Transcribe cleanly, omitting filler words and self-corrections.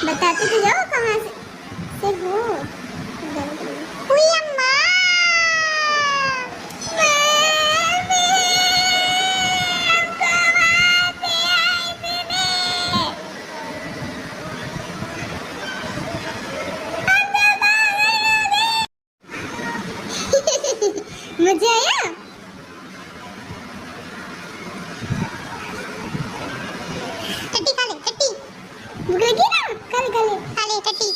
बताते तो जाओ कहाँ से हो। हुई अम्मा। मजा आया। टट्टी खा ले टट्टी, भूख लगी ना, खा ले खा ले खा ले टट्टी।